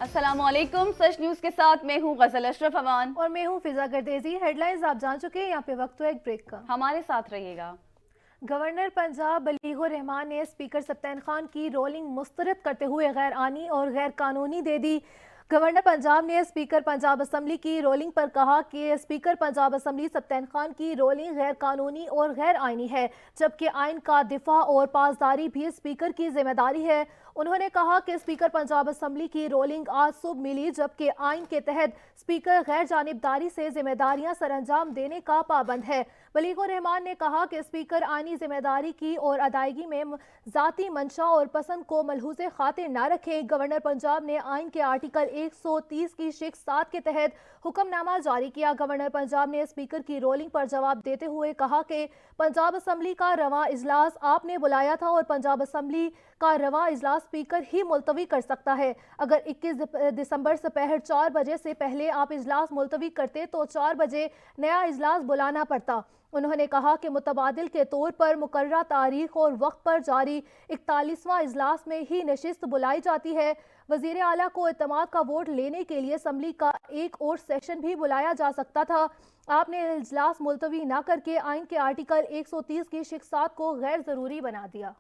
अस्सलाम वालेकुम। सच न्यूज़ के साथ मैं हूँ गजल अशरफ अमान और मैं हूँ फिजा गर्देजी। हेडलाइंस आप जान चुके हैं, यहाँ पे वक्त तो एक ब्रेक का। हमारे साथ रहिएगा। गवर्नर पंजाब बलीगुर रहमान ने स्पीकर सप्तान खान की रोलिंग मुस्तरद करते हुए गैर आनी और गैर कानूनी दे दी। गवर्नर पंजाब ने स्पीकर पंजाब असम्बली की रोलिंग पर कहा कि स्पीकर पंजाब असम्बली सप्तान खान की रोलिंग गैर कानूनी और गैर आइनी है, जबकि आइन का दिफा और पासदारी भी स्पीकर की जिम्मेदारी है। उन्होंने कहा कि स्पीकर पंजाब असम्बली की रोलिंग आज सुबह मिली, जबकि आइन के तहत स्पीकर गैर जानिबदारी से जिम्मेदारियां सरअंजाम देने का पाबंद है। बलीगुर रहमान ने कहा कि स्पीकर आइनी जिम्मेदारी की और अदायगी में ज़ाती मंशा और पसंद को मलहूज़े खातिर न रखे। गवर्नर पंजाब ने आइन के आर्टिकल 130 की शिक 7 के तहत हुक्मनामा जारी किया। गवर्नर पंजाब ने स्पीकर की रोलिंग पर जवाब देते हुए कहा कि पंजाब असम्बली का रवां इजलास आपने बुलाया था और पंजाब असम्बली का रवां इजलास स्पीकर ही मुलतवी कर सकता है। अगर 21 दिसंबर दोपहर 4 बजे से पहले आप इजलास मुलतवी करते तो 4 बजे नया इजलास बुलाना पड़ता। उन्होंने कहा कि मुतबादिल के तौर पर मुकर्ररा तारीख और वक्त पर जारी 41वां इजलास में ही नशिस्त बुलाई जाती है। वजीर आला को इत्तेमाद का वोट लेने के लिए असम्बली का एक और सेशन भी बुलाया जा सकता था। आपने इजलास मुलतवी न करके आइन के आर्टिकल 130 की शिक 7 को गैर जरूरी बना दिया।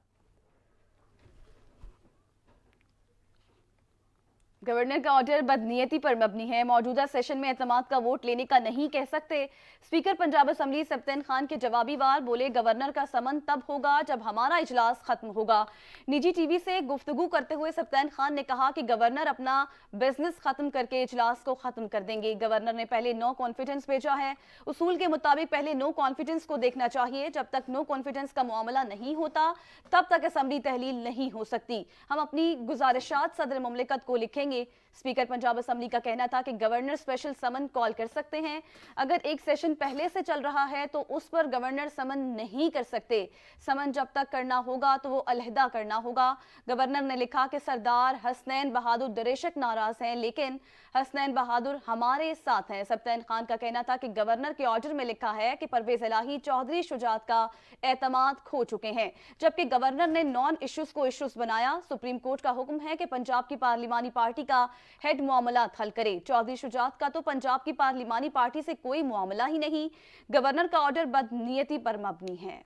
गवर्नर का ऑर्डर बदनीयती पर मबनी है। मौजूदा सेशन में एतमाद का वोट लेने का नहीं कह सकते। स्पीकर पंजाब असम्बली सप्तान खान के जवाबी वार बोले, गवर्नर का समन तब होगा जब हमारा इजलास खत्म होगा। निजी टीवी से गुफ्तगू करते हुए सप्तान खान ने कहा कि गवर्नर अपना बिजनेस खत्म करके इजलास को खत्म कर देंगे। गवर्नर ने पहले नो कॉन्फिडेंस भेजा है। उसूल के मुताबिक पहले नो कॉन्फिडेंस को देखना चाहिए। जब तक नो कॉन्फिडेंस का मामला नहीं होता तब तक असम्बली तहलील नहीं हो सकती। हम अपनी गुजारिशात सदर मुमलिकत को लिखेंगे। स्पीकर पंजाब असम्बली का कहना था कि गवर्नर स्पेशल समन कॉल कर सकते हैं। अगर एक सेशन पहले से चल रहा है तो उस पर गवर्नर समन नहीं कर सकते। समन जब तक करना होगा तो वो अलहदा करना होगा। गवर्नर ने लिखा कि सरदार हसनैन बहादुर दरेशक नाराज हैं, लेकिन हसनैन बहादुर हमारे साथ हैं। सप्तान खान का कहना था कि गवर्नर के ऑर्डर में लिखा है कि परवेज इलाही चौधरी शुजात का एतमाद खो चुके हैं, जबकि गवर्नर ने नॉन इश्यूज को इश्यूज बनाया। सुप्रीम कोर्ट का हुक्म है कि पंजाब की पार्लिमानी पार्टी का हेड मामलात हल करे। चौधरी शुजात का तो पंजाब की पार्लिमानी पार्टी से कोई मामला ही नहीं। गवर्नर का ऑर्डर बदनीयती पर मबनी है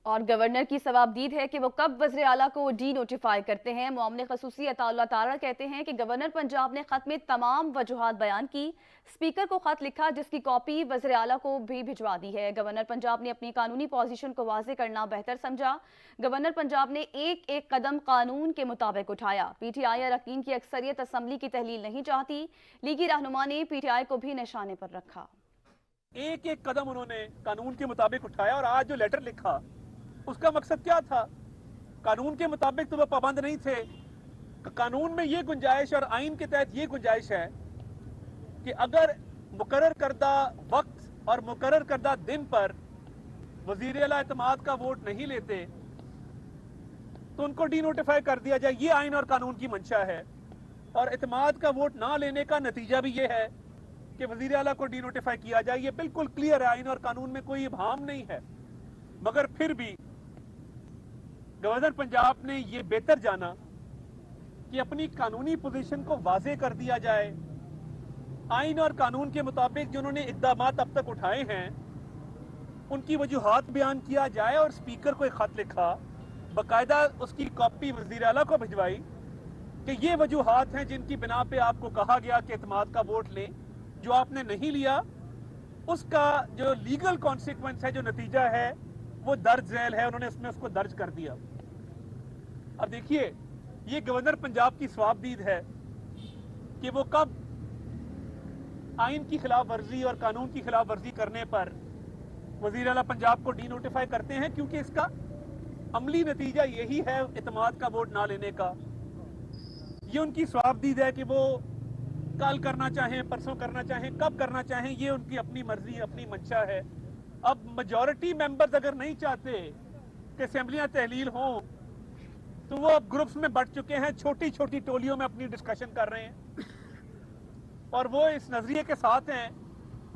और गवर्नर की सवाबदीद है कि वो कब वज़ीर आला को डी नोटिफाई करते हैं। मुआमले खसूसी अताउल्लाह तारा कहते हैं कि गवर्नर पंजाब ने खत में तमाम वजूहात बयान की। स्पीकर को खत लिखा जिसकी कॉपी वज़ीर आला को भी भिजवा दी है। गवर्नर पंजाब ने अपनी कानूनी पोजीशन को वाज़े करना बेहतर समझा। गवर्नर पंजाब ने एक एक कदम कानून के मुताबिक उठाया। पीटीआई अरकान की अक्सरियत असम्बली की तहलील नहीं चाहती। लीगी रहनुमा ने पीटीआई को भी निशाने पर रखा। एक एक कदम उन्होंने कानून के मुताबिक उठाया और आज जो लेटर लिखा उसका मकसद क्या था? कानून के मुताबिक तो वो पाबंद नहीं थे। कानून में ये गुंजाइश और आइन के तहत ये गुंजाइश है कि अगर मुकर्रर करदा वक्त और मुकर्रर करदा दिन पर वजीर आला एतमाद का वोट नहीं लेते तो उनको डी नोटिफाई कर दिया जाए। ये आइन और कानून की मंशा है और एतमाद का वोट ना लेने का नतीजा भी ये है कि वजीर आला को डी नोटिफाई किया जाए। ये बिल्कुल क्लियर है, आइन और कानून में कोई इबहाम नहीं है। मगर फिर भी गवर्नर पंजाब ने यह बेहतर जाना कि अपनी कानूनी पोजीशन को वाजे कर दिया जाए। आइन और कानून के मुताबिक जो उन्होंने इक़दामात अब तक उठाए हैं उनकी वजूहात बयान किया जाए और स्पीकर को एक खत लिखा, बाकायदा उसकी कॉपी वज़ीर आला को भिजवाई कि ये वजूहात हैं जिनकी बिना पे आपको कहा गया कि एतमाद का वोट लें। जो आपने नहीं लिया उसका जो लीगल कॉन्सिक्वेंस है, जो नतीजा है वो दर्ज झेल है। उन्होंने उसमें उसको दर्ज कर दिया। अब देखिए, ये गवर्नर पंजाब की सवाबदीद है कि वो कब आइन की खिलाफ वर्जी और कानून की खिलाफ वर्जी करने पर वजीर आला पंजाब को डी नोटिफाई करते हैं, क्योंकि इसका अमली नतीजा यही है एतमाद का वोट ना लेने का। ये उनकी सवाबदीद है कि वो कल करना चाहें, परसों करना चाहें, कब करना चाहें, ये उनकी अपनी मर्जी, अपनी मंशा है। अब मेजॉरिटी मेंबर्स अगर नहीं चाहते कि असेंबलियां तहलील हों तो वो अब ग्रुप्स में बढ़ चुके हैं, छोटी छोटी टोलियों में अपनी डिस्कशन कर रहे हैं और वो इस नजरिए के साथ हैं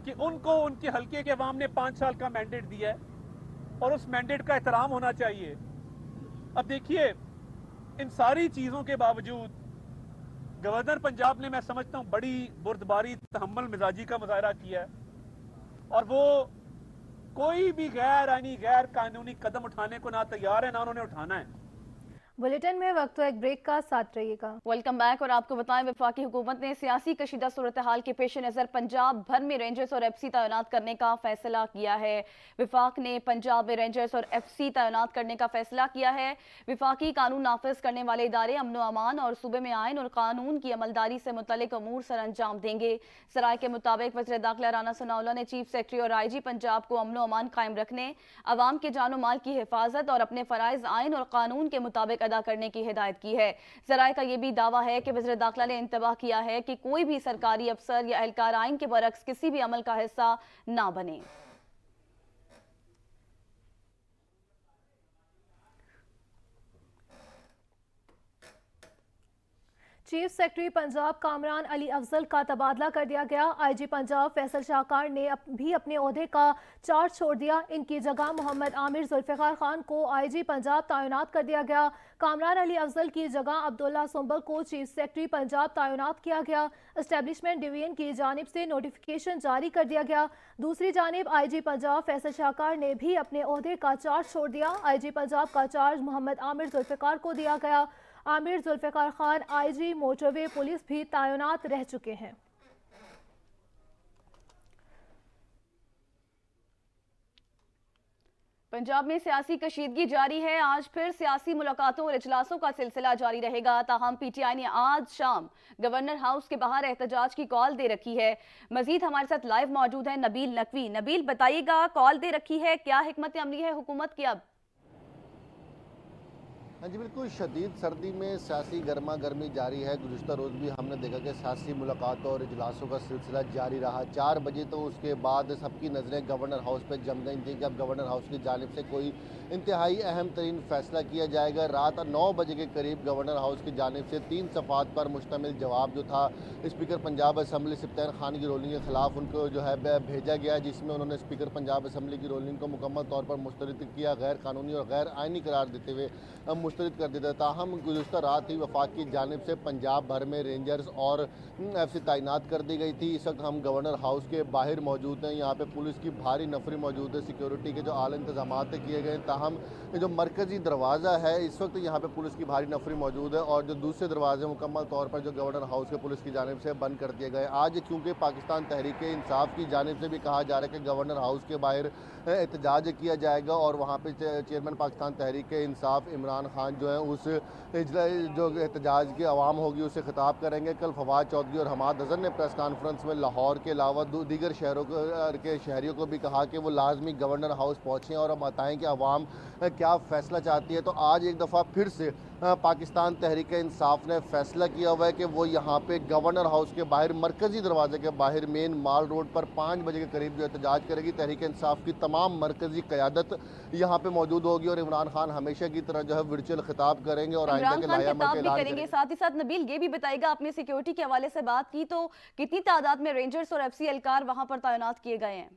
कि उनको उनके हल्के के अवाम ने 5 साल का मैंडेट दिया है और उस मैंडेट का एहतराम होना चाहिए। अब देखिए, इन सारी चीजों के बावजूद गवर्नर पंजाब ने, मैं समझता हूं, बड़ी बुर्दबारी तहम्मुल मिजाजी का मुजाहरा किया है और वो कोई भी गैर आईनी गैर कानूनी कदम उठाने को ना तैयार है ना उन्होंने उठाना है। बुलेटिन में वक्त एक ब्रेक का, साथ रहिएगा। Welcome back. और आपको बताएं, वफाकी हुकूमत ने सियासी कशीदा सूरत हाल के पेश नज़र पंजाब भर में रेंजर्स और एफसी तैनात करने का फैसला किया है। विफाक ने पंजाब में रेंजर्स और एफसी तैनात करने का फैसला किया है। विफाकी कानून नाफिज करने वाले इदारे अमन व अमान और सूबे में आइन और कानून की अमलदारी से मुतल्लिक अमूर सर अंजाम देंगे। सराय के मुताबिक वज़ीर दाखिला राना सनाउल्लाह ने चीफ सेक्रेटरी और IG पंजाब को अमन व अमान कायम रखने, अवाम के जान माल की हिफाजत और अपने फ़राइज़ आइन और कानून के मुताबिक अदा करने की हिदायत की है। ज़राए का यह भी दावा है कि वज़ीर दाखिला ने इंतबाह किया है कि कोई भी सरकारी अफसर या एहलकार आइन के बरक्स किसी भी अमल का हिस्सा ना बने। चीफ सेक्रेटरी पंजाब कामरान अली अफजल का तबादला कर दिया गया। IG पंजाब फैसल शाहकार ने भी अपने ओहदे का चार्ज छोड़ दिया। इनकी जगह मोहम्मद आमिर जुल्फ़िकार खान को IG पंजाब तैनात कर दिया गया। कामरान अली अफजल की जगह अब्दुल्ला सुंबल को चीफ सेक्रेटरी पंजाब तैनात किया गया। एस्टेब्लिशमेंट डिवीजन की जानिब से नोटिफिकेशन जारी कर दिया गया। दूसरी जानिब IG पंजाब फैसल शाहकार ने भी अपने ओहदे का चार्ज छोड़ दिया। IG पंजाब का चार्ज मोहम्मद आमिर जुल्फ़िकार को दिया गया। Aamir Zulfiqar Khan IG motorway police भी तैनात रह चुके हैं। पंजाब में सियासी कशीदगी जारी है। आज फिर सियासी मुलाकातों और इजलासों का सिलसिला जारी रहेगा। ताहम PTI ने आज शाम गवर्नर हाउस के बाहर एहतजाज की कॉल दे रखी है। मजीद हमारे साथ लाइव मौजूद है नबील नकवी। नबील, बताइएगा, कॉल दे रखी है, क्या हिकमत अमली है हुकूमत की अब? हाँ जी, बिल्कुल शदीद सर्दी में सियासी गर्मा गर्मी जारी है। गुज़िश्ता रोज़ भी हमने देखा कि सियासी मुलाकातों और इजलासों का सिलसिला जारी रहा। 4 बजे तो उसके बाद सबकी नज़रें गवर्नर हाउस पर जम गई थी कि अब गवर्नर हाउस की जानिब से कोई इंतहाई अहम तरीन फैसला किया जाएगा। रात 9 बजे के करीब गवर्नर हाउस की जानिब से 3 सफ़ात पर मुश्तमिल जवाब जो था स्पीकर पंजाब असम्बली सप्तान खान की रोलिंग के ख़िलाफ़ उनको जो है भेजा गया, जिसमें उन्होंने स्पीकर पंजाब असम्बली की रोलिंग को मुकम्मल तौर पर मुस्तरद किया, गैर कानूनी और गैर आइनी करार देते हुए मुस्तरद कर देता। ताहम गुज़िश्ता रात ही वफाक की जानिब से पंजाब भर में रेंजर्स और FC तैनात कर दी गई थी। इस वक्त हम गवर्नर हाउस के बाहर मौजूद हैं। यहाँ पे पुलिस की भारी नफरी मौजूद है, सिक्योरिटी के जो आला इंतजाम किए गए। ताहम जो मरकज़ी दरवाज़ा है इस वक्त यहाँ पे पुलिस की भारी नफरी मौजूद है और जो दूसरे दरवाजे मुकम्मल तौर पर जो गवर्नर हाउस के पुलिस की जानिब से बंद कर दिए गए। आज क्योंकि पाकिस्तान तहरीक इंसाफ की जानिब से भी कहा जा रहा है कि गवर्नर हाउस के बाहर एहतजाज किया जाएगा और वहाँ पे चेयरमैन पाकिस्तान तहरीक इंसाफ इमरान खान जो है उस जो एहतजाज की आवाम होगी उसे खिताब करेंगे। कल फवाद चौधरी और हमाद अजहर ने प्रेस कॉन्फ्रेंस में लाहौर के अलावा दीगर शहरों के शहरियों को भी कहा कि वो लाजमी गवर्नर हाउस पहुँचें और बताएँ कि आवाम क्या फ़ैसला चाहती है। तो आज एक दफ़ा फिर से पाकिस्तान तहरीक इंसाफ ने फैसला किया हुआ है कि वो यहाँ पे गवर्नर हाउस के बाहर मरकज़ी दरवाजे के बाहर मेन माल रोड पर 5 बजे के करीब जो एहतजाज करेगी। तहरीक इंसाफ की तमाम मरकज़ी क़यादत यहाँ पे मौजूद होगी और इमरान खान हमेशा की तरह जो है वर्चुअल खिताब करेंगे और आइंदा के लायामत ऐलान करेंगे। साथ ही साथ नबील ये भी बताएगा, आपने सिक्योरिटी के हवाले से बात की तो कितनी तादाद में रेंजर्स और FC एहलकार वहाँ पर तैनात किए गए हैं?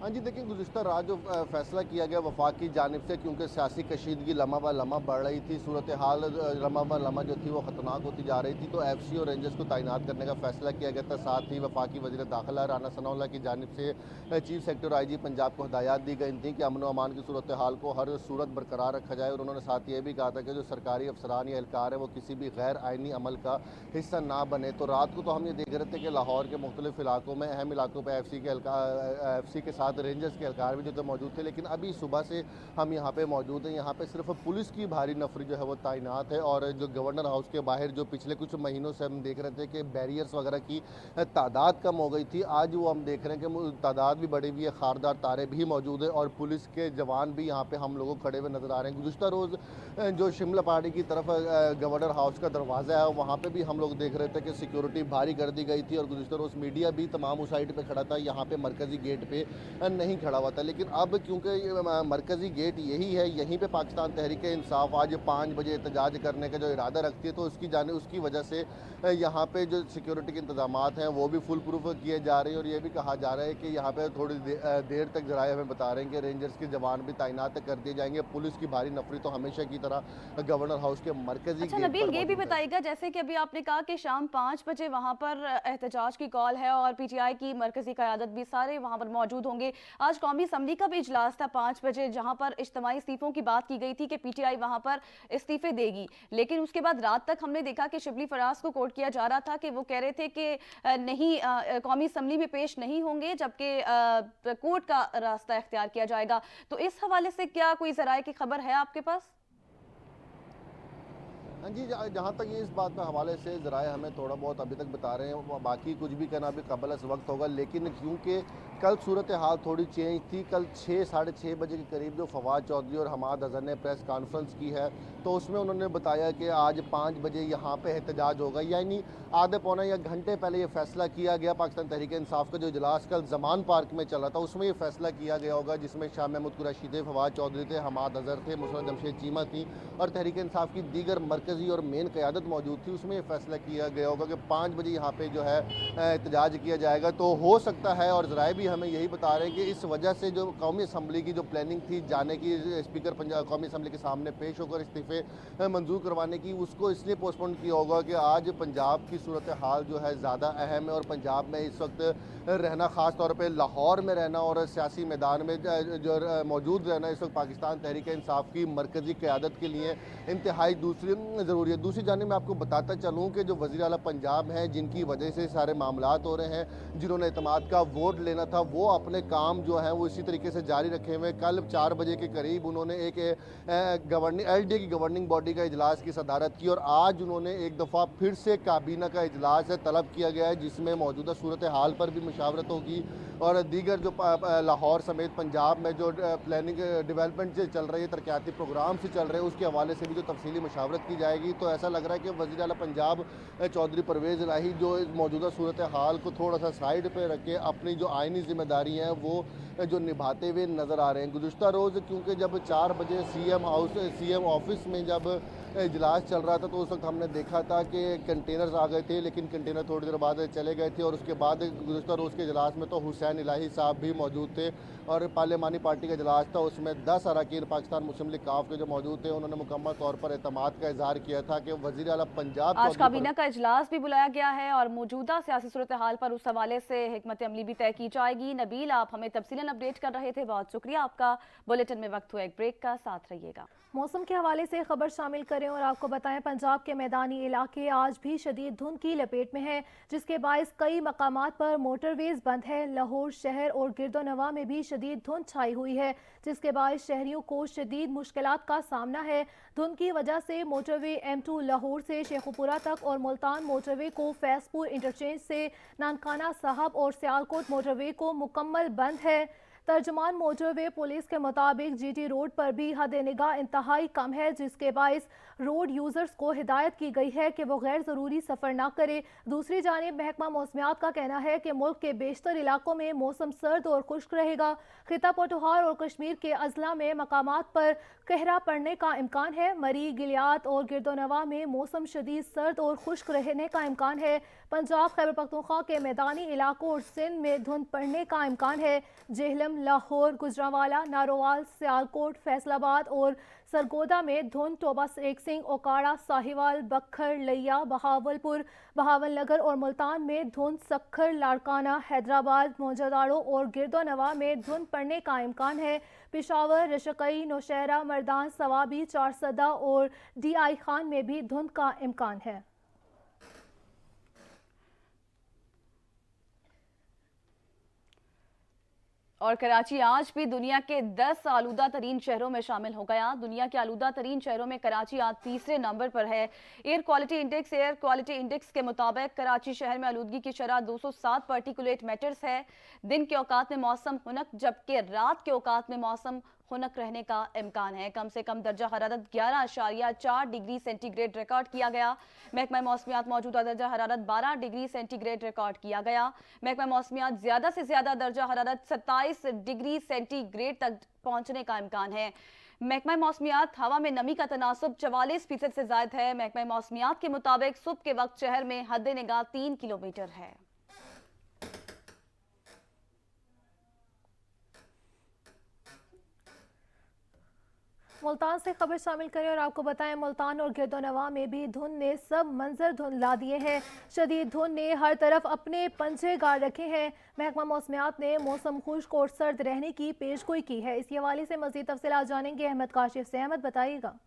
हाँ जी, देखिए गुज़िश्ता रात जो फैसला किया गया वफाक की जानिब से, क्योंकि सियासी कशीदगी लम्हा ब लम्हा बढ़ रही थी, सूरत हाल लम्हा ब लम्हा जो थी वो ख़तरनाक होती जा रही थी, तो FC और रेंजर्स को तैनात करने का फैसला किया गया था। साथ ही वफाकी वज़ीर दाखिला राना सनाउल्लाह की जानिब से चीफ सेक्रेटरी और IG पंजाब को हदायत दी गई थी कि अमन व अमान की सूरत हाल को हर सूरत बरकरार रखा जाए। और उन्होंने साथ ये भी कहा था कि जो सरकारी अफसरान या एहलकार है वो किसी भी गैर आइनी अमल का हिस्सा ना बने। तो रात को तो हम ये देख रहे थे कि लाहौर के मुख्तलिफ इलाकों में, अहम इलाकों पर FC के साथ रेंजर्स के एहलकार भी जो तो मौजूद थे, लेकिन अभी सुबह से हम यहाँ पे मौजूद हैं। यहाँ पे सिर्फ पुलिस की भारी नफरी जो है वो तैनात है और जो गवर्नर हाउस के बाहर जो पिछले कुछ महीनों से हम देख रहे थे कि बैरियर्स वगैरह की तादाद कम हो गई थी, आज वो हम देख रहे हैं कि तादाद भी बढ़ी हुई है, खारदार तारे भी मौजूद है और पुलिस के जवान भी यहाँ पे हम लोगों को खड़े हुए नजर आ रहे हैं। गुज़िश्ता रोज़ जो शिमला पहाड़ी की तरफ गवर्नर हाउस का दरवाज़ा है वहाँ पर भी हम लोग देख रहे थे कि सिक्योरिटी भारी कर दी गई थी और गुज़िश्ता रोज़ मीडिया भी तमाम उस साइड पर खड़ा था। यहाँ पर मरकज़ी गेट पर नहीं खड़ा हुआ था। लेकिन अब क्योंकि ये मरकज़ी गेट यही है, यहीं पे पाकिस्तान तहरीक इंसाफ आज 5 बजे एहतजाज करने का जो इरादा रखती है, तो उसकी वजह से यहाँ पे जो सिक्योरिटी के इंतजामात हैं वो भी फुल प्रूफ किए जा रहे हैं। और ये भी कहा जा रहा है कि यहाँ पे थोड़ी देर तक ज़राए हमें बता रहे हैं कि रेंजर्स के जवान भी तैनात कर दिए जाएंगे। पुलिस की भारी नफरी तो हमेशा की तरह गवर्नर हाउस के मरकज़ी अच्छा गेट नबील, पर ये भी मौजूद है। बताइएगा जैसे कि अभी आपने कहा कि शाम 5 बजे वहां पर एहतजाज की कॉल है और पीटीआई की मरकजी क़यादत भी सारे वहां पर मौजूद होंगे। आज कौमी असम्बली का भी इजलास था 5 बजे, जहां पर इज्तिमाई इस्तीफों की बात की गई थी कि पीटीआई वहां पर इस्तीफे देगी। लेकिन उसके बाद रात तक हमने देखा कि शिबली फराज को कोर्ट किया जा रहा था कि वो कह रहे थे कि नहीं, कौमी असम्बली में पेश नहीं होंगे, जबकि कोर्ट का रास्ता इख्तियार किया जाएगा। तो इस हवाले से क्या कोई ज़राए की खबर है आपके पास? हाँ जी, जहाँ तक ये इस बात के हवाले से ज़राए हमें थोड़ा बहुत अभी तक बता रहे हैं, बाकी कुछ भी कहना भी कबल इस वक्त होगा। लेकिन क्योंकि कल सूरत हाल थोड़ी चेंज थी, कल 6 साढ़े 6 बजे के करीब जो फवाद चौधरी और हमाद अजहर ने प्रेस कॉन्फ्रेंस की है, तो उसमें उन्होंने बताया कि आज 5 बजे यहाँ पे एहतजाज होगा। यानी आधे पौने या घंटे पहले ये फैसला किया गया। पाकिस्तान तहरीक इंसाफ का जो इजलास कल जमान पार्क में चला था, उसमें ये फैसला किया गया होगा, जिसमें शाह महमूद कुरैशी थे, फवाद चौधरी थे, हमाद अजहर थे, मुसर्रत जमशेद चीमा थी और तहरीक इंसाफ की दीगर मरकज़ी और मेन क़यादत मौजूद थी। उसमें ये फैसला किया गया होगा कि 5 बजे यहाँ पे जो है एहतजाज किया जाएगा। तो हो सकता है, और ज़राए भी हमें यही बता रहे हैं कि इस वजह से जो कौमी असम्बली की जो प्लानिंग थी जाने की, स्पीकर पंजाब कौमी असम्बली के सामने पेश होकर इस्तीफे मंजूर करवाने की, उसको इसलिए पोस्टपोन किया होगा कि आज पंजाब की सूरत हाल जो है ज़्यादा अहम है। और पंजाब में इस वक्त रहना, ख़ास तौर पे लाहौर में रहना और सियासी मैदान में जो मौजूद रहना इस वक्त पाकिस्तान तहरीक इंसाफ की मरकज़ी क़यादत के लिए इंतहाई दूसरी ज़रूरी है। दूसरी जानिब मैं आपको बताता चलूँ कि जो वज़ीर आला पंजाब हैं, जिनकी वजह से सारे मामलात हो रहे हैं, जिन्होंने एतमाद का वोट लेना था, वो अपने काम जो है वो इसी तरीके से जारी रखे हुए। कल 4 बजे के करीब उन्होंने एक LDA की गवर्निंग बॉडी का इजलास की सदारत की और आज उन्होंने एक दफ़ा फिर से काबीना का इजलास तलब किया गया है, जिसमें मौजूदा सूरत हाल पर भी मुशावरत होगी और दीगर जो लाहौर समेत पंजाब में जो प्लानिंग डेवलपमेंट से चल रही है, तरक्याती प्रोग्राम से चल रहे हैं, उसके हवाले से भी जो तफसीली मुशावरत की जाएगी। तो ऐसा लग रहा है कि वज़ीर आला पंजाब चौधरी परवेज़ इलाही जो मौजूदा सूरत हाल को थोड़ा सा साइड पे रख के अपनी जो आइनी जिम्मेदारी हैं वो जो निभाते हुए नज़र आ रहे हैं। गुज़िश्ता रोज़ क्योंकि जब 4 बजे CM ऑफिस में जब इजलास चल रहा था, तो उस वक्त हमने देखा था कि कंटेनर्स आ गए थे, लेकिन कंटेनर थोड़ी देर बाद चले गए थे। और उसके बाद गुज़िश्ता रोज़ के इजलास में तो हुसैन इलाही साहब भी मौजूद थे और पार्लिमानी पार्टी का इजलास था, उसमें 10 अरकान पाकिस्तान मुस्लिम लीग काफ के जो मौजूद थे, उन्होंने मुकम्मल तौर पर एतमाद का इजहार किया था कि वज़ीर आला पंजाब आज काबीना का इजलास भी बुलाया गया है और मौजूदा सियासी सूरत हाल पर उस हवाले से हिकमत अमली भी तय की जाएगी। नबील, आप हमें तफसीलन अपडेट कर रहे थे, बहुत शुक्रिया आपका। बुलेटिन में वक्त हुआ एक ब्रेक का, साथ रहिएगा। मौसम के हवाले से खबर शामिल करें और आपको बताएं, पंजाब के मैदानी इलाके आज भी शदीद धुंध की लपेट में हैं, जिसके बायस कई मकामात पर मोटरवेज बंद है। लाहौर शहर और गिरदोनवा में भी शदीद धुंध छाई हुई है, जिसके बायस शहरियों को शदीद मुश्किलात का सामना है। धुंध की वजह से मोटरवे M2 लाहौर से शेखुपुरा तक और मुल्तान मोटरवे को फैसपुर इंटरचेंज से नानकाना साहब और सियालकोट मोटरवे को मुकम्मल बंद है। तर्जमान मोटरवे पुलिस के मुताबिक GT रोड पर भी हद निगाह इंतहाई कम है, जिसके बायस रोड यूजर्स को हिदायत की गई है कि वो गैर ज़रूरी सफ़र ना करे। दूसरी जानिब महकमा मौसमियात का कहना है कि मुल्क के बेशतर इलाकों में मौसम सर्द और खुश्क रहेगा। खिता पटुहार और कश्मीर के अजला में मकामात पर कहरा पड़ने का इम्कान है। मरी, गिलियात और गिरदोनवा में मौसम शदीद सर्द और खुश्क रहने का इम्कान है। पंजाब, खैबर पख्तूनख्वा के मैदानी इलाकों और सिंध में धुंध पड़ने का इम्कान है। जेहलम, लाहौर, गुजरांवाला, नारोवाल, सियालकोट, फैसलाबाद और सरगोदा में धुंध, टोबा एक सिंह, ओकाड़ा, साहिवाल, बखर, लिया, बहावलपुर, बहावलनगर और मुल्तान में धुंध, सक्खर, लाड़काना, हैदराबाद, मोजदाड़ो और गिरदोनवा में धुंध पड़ने का इम्कान है। पेशावर, रशकई, नौशहरा, मर्दान, सवाबी, चारसदा और DI खान में भी धुंध का इम्कान है। और कराची आज भी दुनिया के 10 आलूदा तरीन शहरों में शामिल हो गया। दुनिया के आलूदा तरीन शहरों में कराची आज तीसरे नंबर पर है। एयर क्वालिटी इंडेक्स के मुताबिक कराची शहर में आलूदगी की शरह 207 पार्टिकुलेट मैटर्स है। दिन के औकात में मौसम खुनक, जबकि रात के औकात में मौसम खुनक रहने का इम्कान है। कम से कम दर्जा हरारत 11.4 डिग्री सेंटीग्रेड रिकॉर्ड किया गया। महकमा मौसमियात मौजूदा दर्जा हरारत 12 डिग्री सेंटीग्रेड रिकॉर्ड किया गया। महकमा मौसमियात ज़्यादा से ज़्यादा दर्जा हरारत 27 डिग्री सेंटीग्रेड तक पहुंचने का इम्कान है। महकमा मौसमियात हवा में नमी का तनासुब 44% से ज़ायद है। महकमा मौसमियात के मुताबिक सुबह के वक्त शहर में हद निगाह 3 किलोमीटर है। मुल्तान से खबर शामिल करें और आपको बताएं, मुल्तान और गिरदोनवा में भी धुंध ने सब मंजर धुंधला दिए हैं। शदीद धुंध ने हर तरफ अपने पंजे गाड़ रखे हैं। महकमा मौसमियात ने मौसम खुश्क और सर्द रहने की पेशगोई की है। इसी हवाले से मज़ीद तफसीलात जानेंगे अहमद काशिफ से। अहमद, बताइएगा।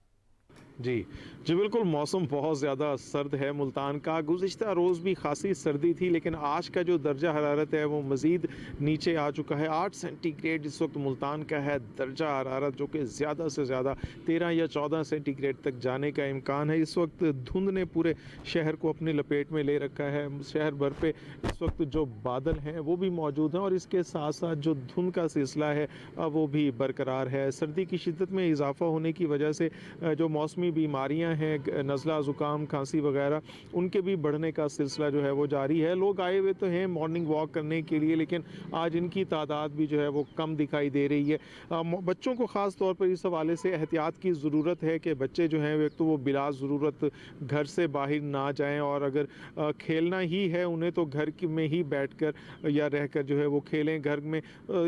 जी बिल्कुल, मौसम बहुत ज़्यादा सर्द है मुल्तान का। गुज़िश्ता रोज़ भी खासी सर्दी थी, लेकिन आज का जो दर्जा हरारत है वो मज़ीद नीचे आ चुका है। 8 सेंटीग्रेड इस वक्त मुल्तान का है दर्जा हरारत, जो कि ज़्यादा से ज़्यादा 13 या 14 सेंटीग्रेड तक जाने का इम्कान है। इस वक्त धुंध ने पूरे शहर को अपनी लपेट में ले रखा है। शहर भर पे इस वक्त जो बादल हैं वो भी मौजूद हैं और इसके साथ साथ जो धुंध का सिलसिला है वो भी बरकरार है। सर्दी की शिद्दत में इजाफा होने की वजह से जो मौसमी बीमारियां हैं, नज़ला, ज़ुकाम, खांसी वगैरह, उनके भी बढ़ने का सिलसिला जो है वो जारी है। लोग आए हुए तो हैं मॉर्निंग वॉक करने के लिए, लेकिन आज इनकी तादाद भी जो है वो कम दिखाई दे रही है। बच्चों को ख़ास तौर पर इस हवाले से एहतियात की ज़रूरत है कि बच्चे जो हैं एक तो वो बिला ज़रूरत घर से बाहर ना जाएं, और अगर खेलना ही है उन्हें तो घर में ही बैठ कर या रह कर जो है वो खेलें घर में।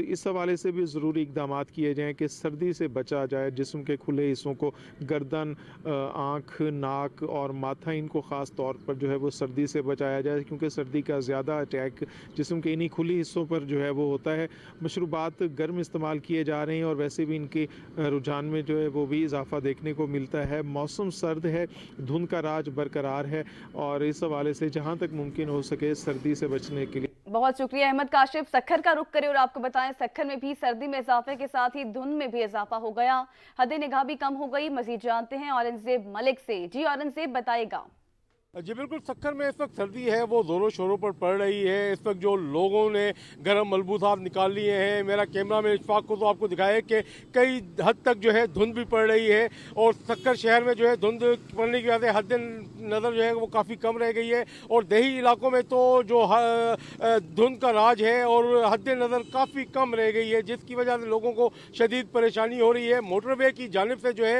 इस हवाले से भी ज़रूरी इक़दाम किए जाएँ कि सर्दी से बचा जाए। जिस्म के खुले हिस्सों को, गर्दन, आँख, नाक और माथा, इनको ख़ास तौर पर जो है वो सर्दी से बचाया जाए, क्योंकि सर्दी का ज़्यादा अटैक जिस्म के इन्हीं खुली हिस्सों पर जो है वो होता है। मशरूबात गर्म इस्तेमाल किए जा रहे हैं और वैसे भी इनके रुझान में जो है वो भी इजाफा देखने को मिलता है। मौसम सर्द है, धुंध का राज बरकरार है, और इस हवाले से जहाँ तक मुमकिन हो सके सर्दी से बचने के लिए। बहुत शुक्रिया अहमद काशिफ। सक्खर का रुख करें और आपको बताएं, सक्खर में भी सर्दी में इजाफे के साथ ही धुंध में भी इजाफा हो गया। हद निगाह भी कम हो गई। मजीद जानते हैं औरंगजेब मलिक से। जी औरंगजेब, बताएगा। जी बिल्कुल, सक्खर में इस वक्त सर्दी है वो ज़ोरों शोरों पर पड़ रही है। इस वक्त जो लोगों ने गर्म मलबूसात निकाल लिए हैं, मेरा कैमरा में इशफाक को तो आपको दिखाया कि कई हद तक जो है धुंध भी पड़ रही है, और सक्खर शहर में जो है धुंध पड़ने की वजह से हद नज़र जो है वो काफ़ी कम रह गई है, और देही इलाकों में तो जो धुंध का राज है और हद नज़र काफ़ी कम रह गई है, जिसकी वजह से लोगों को शदीद परेशानी हो रही है। मोटरवे की जानिब से जो है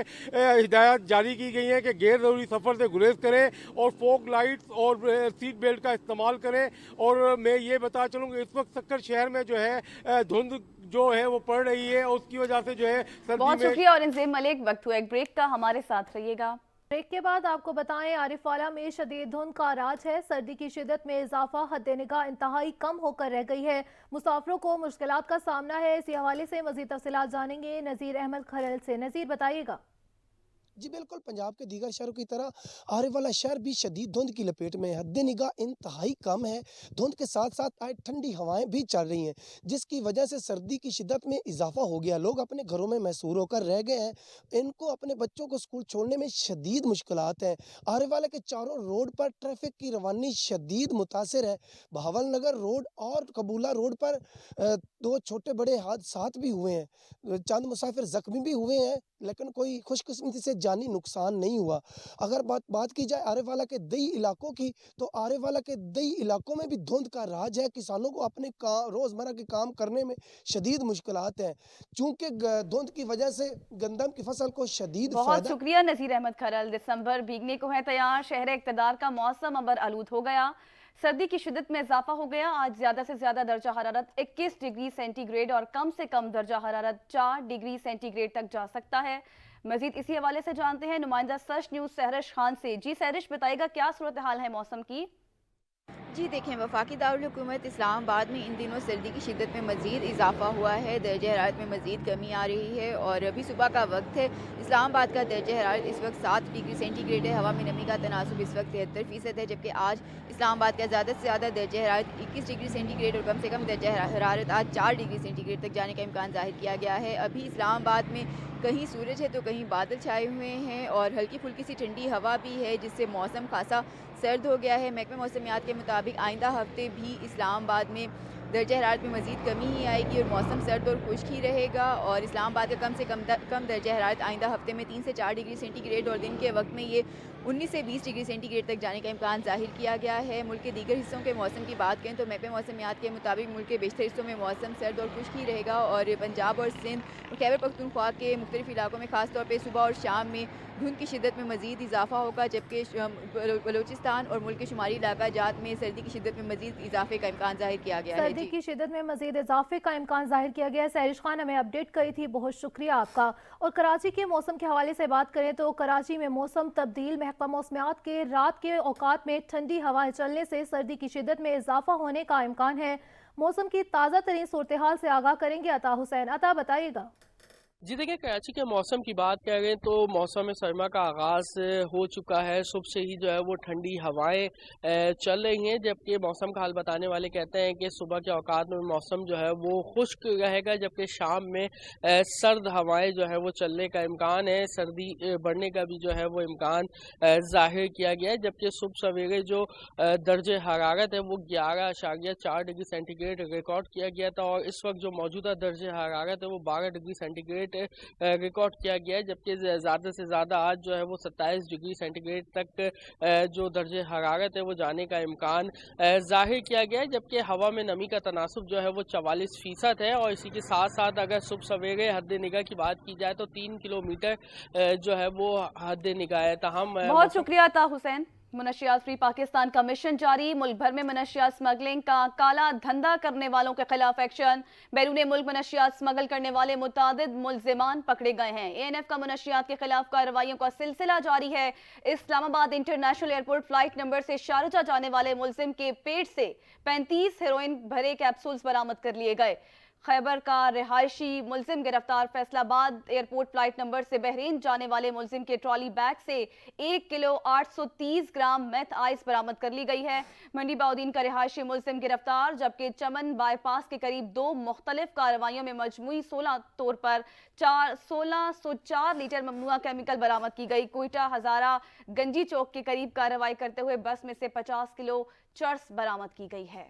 हिदायत जारी की गई है कि गैर ज़रूरी सफ़र से गुरेज करें और फॉग लाइट्स और सीट बेल्ट का इस्तेमाल करें। और मैं ये बता चलूँगा, इस वक्त सक्खर शहर में जो है धुंध जो है वो पड़ रही है, और उसकी वजह से जो है सर्दी बहुत शुक्रिया औरंगजेब मलिक। वक्त हुआ एक ब्रेक का, हमारे साथ रहिएगा। ब्रेक के बाद आपको बताएं, आरिफवाला में शदीद धुंध का राज है। सर्दी की शिद्दत में इजाफा, हद निगाह इंतहाई कम होकर रह गई है। मुसाफिरों को मुश्किलात का सामना है। इसी हवाले से मजीद तफसीलात जानेंगे नज़ीर अहमद खरल से। नज़ीर, बताइएगा। जी बिल्कुल, पंजाब के दीगर शहरों की तरह आरिफवाला शहर भी शदीद धुंध की लपेट में है। हद निगाह इंतहाई कम है। धुंध के साथ साथ आज ठंडी हवाएं भी चल रही हैं, जिसकी वजह से सर्दी की शिद्दत में इजाफा हो गया। लोग अपने घरों में महसूर होकर रह गए हैं। इनको अपने बच्चों को स्कूल छोड़ने में शदीद मुश्किलात हैं। आरिफवाला के चारों रोड पर ट्रैफिक की रवानी शदीद मुतासिर है। बहावल नगर रोड और कबूला रोड पर 2 छोटे बड़े हादसात भी हुए हैं। चंद मुसाफिर जख्मी भी हुए हैं, लेकिन कोई खुशकिस्मती से जानी नुकसान नहीं हुआ। अगर बात की जाए आरिफवाला के दई इलाकों की, तो आरिफवाला के दई इलाकों में भी धुंध का राज है। किसानों को अपने रोज़मर्रा के काम करने में शदीद मुश्किलात हैं, चूँकि धुंध की वजह से गंदम की फसल को शदीद बहुत शुक्रिया नज़ीर अहमद खरल। दिसंबर भीगने को है तैयार। शहर इक़्तिदार का मौसम अबर आलूद हो गया। सर्दी की शिद्दत में इजाफा हो गया। आज ज़्यादा से ज़्यादा दर्जा हरारत 21 डिग्री सेंटीग्रेड और कम से कम दर्जा हरारत 4 डिग्री सेंटीग्रेड तक जा सकता है। मजीद इसी हवाले से जानते हैं नुमाइंदा सर्च न्यूज़ सहरिश खान से। जी सहरिश, बताइएगा क्या सूरत हाल है मौसम की। जी देखें, वफाकी दारुल हुकूमत इस्लामाबाद में इन दिनों सर्दी की शिद्दत में मज़ीद इजाफा हुआ है। दर्जा हरारत में मज़ीद कमी आ रही है, और अभी सुबह का वक्त है। इस्लामाबाद का दर्जा हरारत इस वक्त 7 डिग्री सेंटीग्रेड है। हवा में नमी का तनासुब इस वक्त 73% है, जबकि आज इस्लामाबाद का ज़्यादा से ज़्यादा दर्जा हरारत 21 डिग्री सेंटीग्रेड और कम से कम दर्जा हरारत आज 4 डिग्री सेंटीग्रेड तक जाने का इम्कान ज़ाहिर किया गया है। अभी इस्लामाबाद में कहीं सूरज है तो कहीं बादल छाए हुए हैं, और हल्की फुल्की सी ठंडी हवा भी है, जिससे मौसम खासा सर्द हो गया है। महकमा मौसमियात के मुताबिक आइंदा हफ्ते भी इस्लामाबाद में درجہ حرارت میں مزید کمی ہی آئے گی اور موسم سرد اور خشک ہی رہے گا، اور اسلام آباد کا کم درجہ حرارت آئندہ ہفتے میں 3 سے 4 ڈگری سینٹی گریڈ اور دن کے وقت میں یہ 19 سے 20 ڈگری سینٹی گریڈ تک جانے کا امکان ظاہر کیا گیا ہے۔ ملک کے دیگر حصوں کے موسم کی بات کریں تو محکمہ موسمیات کے مطابق ملک کے بیشتر حصوں میں موسم سرد اور خشک ہی رہے گا، اور پنجاب اور سندھ اور خیبر پختونخوا کے مختلف علاقوں میں خاص طور پہ صبح اور شام میں دھند کی شدت میں مزید اضافہ ہوگا، جبکہ بلوچستان اور ملک کے شمالی علاقہ جات میں سردی کی شدت میں مزید اضافے کا امکان ظاہر کیا گیا ہے۔ سردی کی شدت میں مزید اضافے کا امکان ظاہر کیا گیا ہے۔ سہرش خان ہمیں اپڈیٹ کری تھی، بہت شکریہ آپ کا۔ اور کراچی کے موسم کے حوالے سے بات کریں تو کراچی میں موسم تبدیل، محکمہ موسمیات کے رات کے اوقات میں ٹھنڈی ہوائیں چلنے سے سردی کی شدت میں اضافہ ہونے کا امکان ہے۔ موسم کی تازہ ترین صورتحال سے آگاہ کریں گے عطا حسین۔ عطا بتائیے گا۔ جی دیکھیں، کراچی کے موسم کی بات کریں تو موسم سرما کا آغاز ہو چکا ہے۔ صبح سے ہی جو ہے وہ ٹھنڈی ہوائیں چل رہی ہیں، جبکہ موسم کا حال بتانے والے کہتے ہیں کہ صبح کے اوقات میں موسم جو ہے وہ خشک رہے گا، جبکہ شام میں سرد ہوائیں جو ہے وہ چلنے کا امکان ہے، سردی بڑھنے کا بھی جو ہے وہ امکان ظاہر کیا گیا ہے، جبکہ صبح سویرے جو درجہ حرارت ہے وہ 11.4 ڈگری سینٹی گریڈ ریکارڈ کیا گیا تھا، اور اس وقت جو موجودہ درجہ حرارت ہے وہ 12 ڈگری سینٹی گریڈ ریکارڈ کیا گیا ہے، جبکہ زیادہ سے زیادہ آج جو ہے وہ 27 ڈگری سینٹی گریڈ تک جو درجہ حرارت ہے وہ جانے کا امکان ظاہر کیا گیا ہے، جبکہ ہوا میں نمی کا تناسب جو ہے وہ 44% ہے، اور اسی کے ساتھ ساتھ اگر صبح سویرے حد نگاہ کی بات کی جائے تو 3 کلومیٹر جو ہے وہ حد نگاہ ہے۔ تاہم بہت شکریہ عطا حسین۔ منشیات فری پاکستان کا مشن جاری، ملک بھر میں منشیات سمگلنگ کا کالا دھندا کرنے والوں کے خلاف ایکشن۔ بیرون ملک منشیات سمگل کرنے والے متعدد ملزمان پکڑے گئے ہیں۔ ANF کا منشیات کے خلاف کارروائیوں کا سلسلہ جاری ہے۔ اسلام آباد انٹرنیشنل ایئرپورٹ فلائٹ نمبر سے شارجہ جانے والے ملزم کے پیٹ سے 35 ہیروئن بھرے کیپسولز برآمد کر لیے گئے۔ خیبر کا رہائشی ملزم گرفتار۔ فیصل آباد ایئرپورٹ فلائٹ نمبر سے بحرین جانے والے ملزم کے ٹرالی بیگ سے 1 کلو 830 گرام میتھ آئس برآمد کر لی گئی ہے۔ منڈی باؤدین کا رہائشی ملزم گرفتار، جبکہ چمن بائی پاس کے قریب 2 مختلف کارروائیوں میں مجموعی 16 طور پر 1604 لیٹر ممنوعہ کیمیکل برآمد کی گئی۔ کوئٹہ ہزارہ گنجی چوک کے قریب کارروائی کرتے ہوئے بس میں سے 50 کلو چرس برآمد کی گئی ہے۔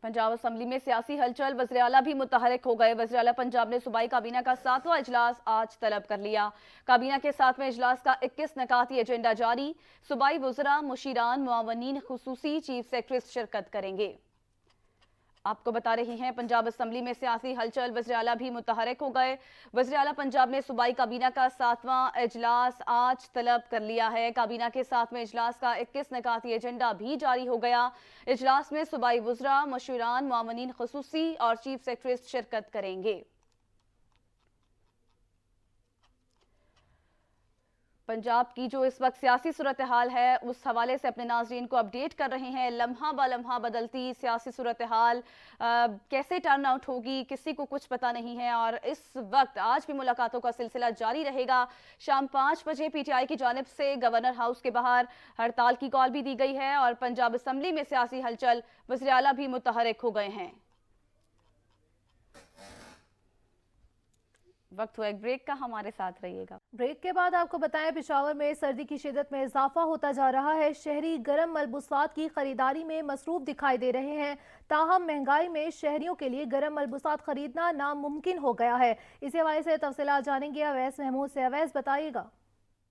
پنجاب اسمبلی میں سیاسی ہلچل، وزیر اعلیٰ بھی متحرک ہو گئے۔ وزیر اعلیٰ پنجاب نے صوبائی کابینہ کا 7واں اجلاس آج طلب کر لیا۔ کابینہ کے 7ویں اجلاس کا 21 نکاتی ایجنڈا جاری۔ صوبائی وزراء، مشیران، معاونین خصوصی، چیف سیکرٹریز شرکت کریں گے۔ آپ کو بتا رہی ہیں پنجاب اسمبلی میں سیاسی ہلچل، وزیر اعلیٰ بھی متحرک ہو گئے۔ وزیر اعلیٰ پنجاب نے صوبائی کابینہ کا 7واں اجلاس آج طلب کر لیا ہے۔ کابینہ کے 7ویں اجلاس کا 21 نکاتی ایجنڈا بھی جاری ہو گیا۔ اجلاس میں صوبائی وزراء، مشیران، معاونین خصوصی اور چیف سیکرٹریز شرکت کریں گے۔ پنجاب کی جو اس وقت سیاسی صورتحال ہے اس حوالے سے اپنے ناظرین کو اپڈیٹ کر رہے ہیں۔ لمحہ با لمحہ بدلتی سیاسی صورتحال کیسے ٹرن آؤٹ ہوگی کسی کو کچھ پتہ نہیں ہے، اور اس وقت آج بھی ملاقاتوں کا سلسلہ جاری رہے گا۔ شام 5 بجے PTI کی جانب سے گورنر ہاؤس کے باہر ہڑتال کی کال بھی دی گئی ہے، اور پنجاب اسمبلی میں سیاسی ہلچل، وزیر اعلیٰ بھی متحرک ہو گئے ہیں۔ وقت ہوا ایک بریک کا، ہمارے ساتھ رہیے گا۔ بریک کے بعد آپ کو بتائیں پشاور میں سردی کی شدت میں اضافہ ہوتا جا رہا ہے۔ شہری گرم ملبوسات کی خریداری میں مصروف دکھائی دے رہے ہیں، تاہم مہنگائی میں شہریوں کے لیے گرم ملبوسات خریدنا ناممکن ہو گیا ہے۔ اسی حوالے سے تفصیلات جانیں گے اویس محمود سے۔ اویس بتائیے گا۔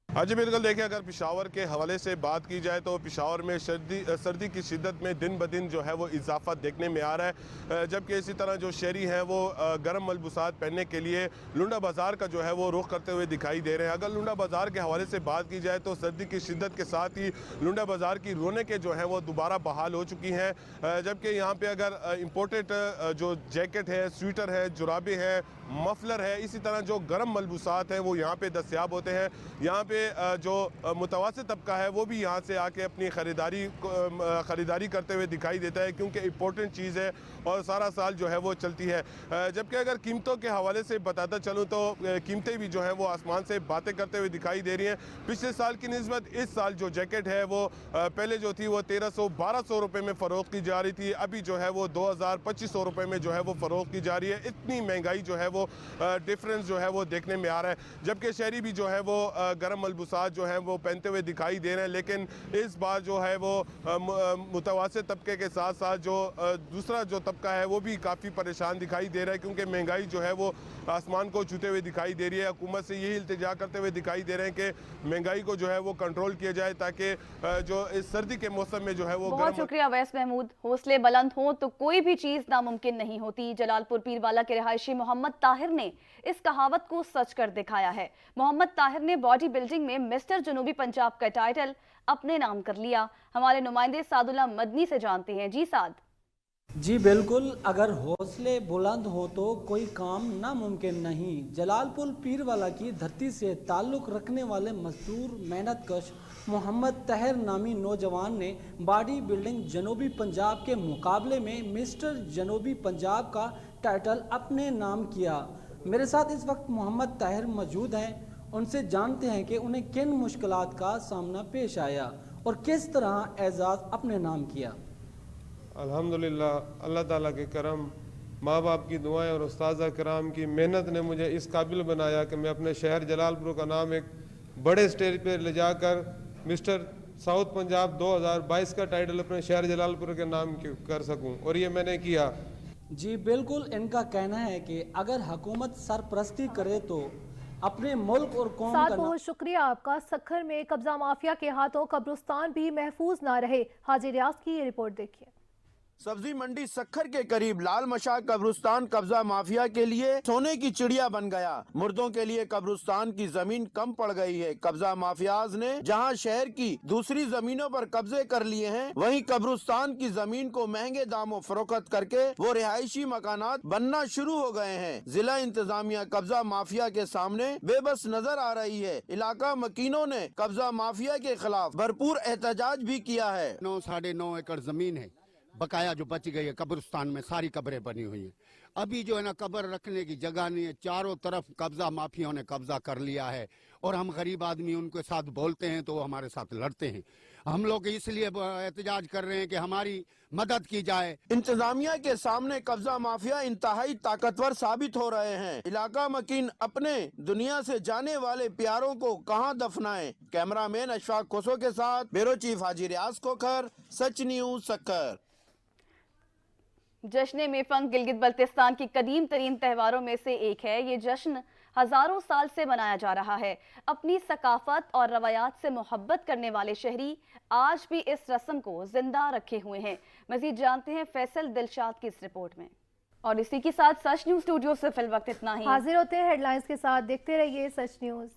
ہاں جی بالکل، دیکھیں اگر پشاور کے حوالے سے بات کی جائے تو پشاور میں سردی کی شدت میں دن بدن جو ہے وہ اضافہ دیکھنے میں آ رہا ہے، جبکہ اسی طرح جو شہری ہیں وہ گرم ملبوسات پہننے کے لیے لنڈا بازار کا جو ہے وہ رخ کرتے ہوئے دکھائی دے رہے ہیں۔ اگر لنڈا بازار کے حوالے سے بات کی جائے تو سردی کی شدت کے ساتھ ہی لنڈا بازار کی رونقیں جو ہیں وہ دوبارہ بحال ہو چکی ہیں، جبکہ یہاں پہ اگر امپورٹڈ جو جیکٹ ہے، سویٹر ہے، جرابیں ہیں، مفلر ہے، اسی طرح جو گرم ملبوسات ہیں وہ یہاں پہ دستیاب ہوتے ہیں۔ یہاں پہ جو متوسط طبقہ ہے وہ بھی یہاں سے آ کے اپنی خریداری کرتے ہوئے دکھائی دیتا ہے، کیونکہ امپورٹنٹ چیز ہے اور سارا سال جو ہے وہ چلتی ہے۔ جبکہ اگر قیمتوں کے حوالے سے بتاتا چلوں تو قیمتیں بھی جو ہیں وہ آسمان سے باتیں کرتے ہوئے دکھائی دے رہی ہیں۔ پچھلے سال کی نسبت اس سال جو جیکٹ ہے وہ پہلے جو تھی وہ 1300-1200 روپے میں فروخت کی جا رہی تھی، ابھی جو ہے وہ 2000-2500 روپے میں جو ہے وہ فروخت کی جا رہی ہے۔ اتنی مہنگائی جو ہے وہ ڈفرینس جو ہے وہ دیکھنے میں آ رہا ہے، جبکہ شہری بھی جو ہے وہ گرم ملبوسات جو ہیں وہ پہنتے ہوئے دکھائی دے رہے ہیں، لیکن اس بار جو ہے وہ متوسط طبقے کے ساتھ ساتھ جو دوسرا جو طبقہ ہے وہ بھی کافی پریشان دکھائی دے رہا ہے، کیونکہ مہنگائی جو ہے وہ آسمان کو چھوتے ہوئے دکھائی دے رہی ہے۔ حکومت سے یہی التجا کرتے ہوئے دکھائی دے رہے ہیں کہ مہنگائی کو جو ہے وہ کنٹرول کیا جائے، تاکہ جو اس سردی کے موسم میں جو ہے وہ بہت شکریہ اویس محمود۔ حوصلے بلند ہوں تو کوئی بھی چیز ناممکن نہیں ہوتی۔ جلال پور پیر والا کے رہائشی محمد طاہر نے اس کہاوت کو سچ کر دکھایا ہے۔ محمد طاہر نے باڈی بلڈنگ میں مسٹر جنوبی پنجاب کا ٹائٹل اپنے نام کر لیا۔ ہمارے نمائندے سعد اللہ مدنی سے جانتے ہیں۔ جی سعد۔ جی بالکل، اگر حوصلے بلند ہو تو کوئی کام ناممکن نہیں۔ جلال پور پیر والا کی دھرتی سے تعلق رکھنے والے مزدور محنت کش محمد طاہر نامی نوجوان نے باڈی بلڈنگ جنوبی پنجاب کے مقابلے میں مسٹر جنوبی پنجاب کا ٹائٹل اپنے نام کیا۔ میرے ساتھ اس وقت محمد طاہر موجود ہیں، ان سے جانتے ہیں کہ انہیں کن مشکلات کا سامنا پیش آیا اور کس طرح اعزاز اپنے نام کیا۔ الحمدللہ اللہ تعالیٰ کے کرم، ماں باپ کی دعائیں اور استاذہ کرام کی محنت نے مجھے اس قابل بنایا کہ میں اپنے شہر جلال پور کا نام ایک بڑے سٹیج پہ لے جا کر مسٹر ساؤتھ پنجاب 2022 کا ٹائٹل اپنے شہر جلال پور کے نام کر سکوں، اور یہ میں نے کیا۔ جی بالکل، ان کا کہنا ہے کہ اگر حکومت سرپرستی کرے تو اپنے ملک اور قوم کا بہت شکریہ آپ کا۔ سکھر میں قبضہ مافیا کے ہاتھوں قبرستان بھی محفوظ نہ رہے۔ حاجی ریاض کی یہ رپورٹ دیکھیے۔ سبزی منڈی سکھر کے قریب لال مشاق قبرستان قبضہ مافیا کے لیے سونے کی چڑیا بن گیا۔ مردوں کے لیے قبرستان کی زمین کم پڑ گئی ہے۔ قبضہ مافیاز نے جہاں شہر کی دوسری زمینوں پر قبضے کر لیے ہیں، وہیں قبرستان کی زمین کو مہنگے داموں فروخت کر کے وہ رہائشی مکانات بننا شروع ہو گئے ہیں۔ ضلع انتظامیہ قبضہ مافیا کے سامنے بے بس نظر آ رہی ہے۔ علاقہ مکینوں نے قبضہ مافیا کے خلاف بھرپور احتجاج بھی کیا ہے۔ 9.5 ایکڑ زمین ہے بقایا جو بچ گئی ہے، قبرستان میں ساری قبریں بنی ہوئی ہیں۔ ابھی جو ہے نا قبر رکھنے کی جگہ نہیں ہے، چاروں طرف قبضہ مافیوں نے قبضہ کر لیا ہے، اور ہم غریب آدمی ان کے ساتھ بولتے ہیں تو وہ ہمارے ساتھ لڑتے ہیں۔ ہم لوگ اس لیے احتجاج کر رہے ہیں کہ ہماری مدد کی جائے۔ انتظامیہ کے سامنے قبضہ مافیا انتہائی طاقتور ثابت ہو رہے ہیں۔ علاقہ مکین اپنے دنیا سے جانے والے پیاروں کو کہاں دفنائیں؟ کیمرہ مین اشفاق کوسو کے ساتھ بیورو چیف حاجی ریاض کوکھر، سچ نیوز سکھر۔ جشن میفنگ گلگت بلتستان کی قدیم ترین تہواروں میں سے ایک ہے۔ یہ جشن ہزاروں سال سے منایا جا رہا ہے۔ اپنی ثقافت اور روایات سے محبت کرنے والے شہری آج بھی اس رسم کو زندہ رکھے ہوئے ہیں۔ مزید جانتے ہیں فیصل دلشاد کی اس رپورٹ میں، اور اسی کے ساتھ سچ نیوز اسٹوڈیو سے فی الوقت اتنا ہی۔ حاضر ہوتے ہیں ہیڈ لائنز کے ساتھ، دیکھتے رہیے سچ نیوز۔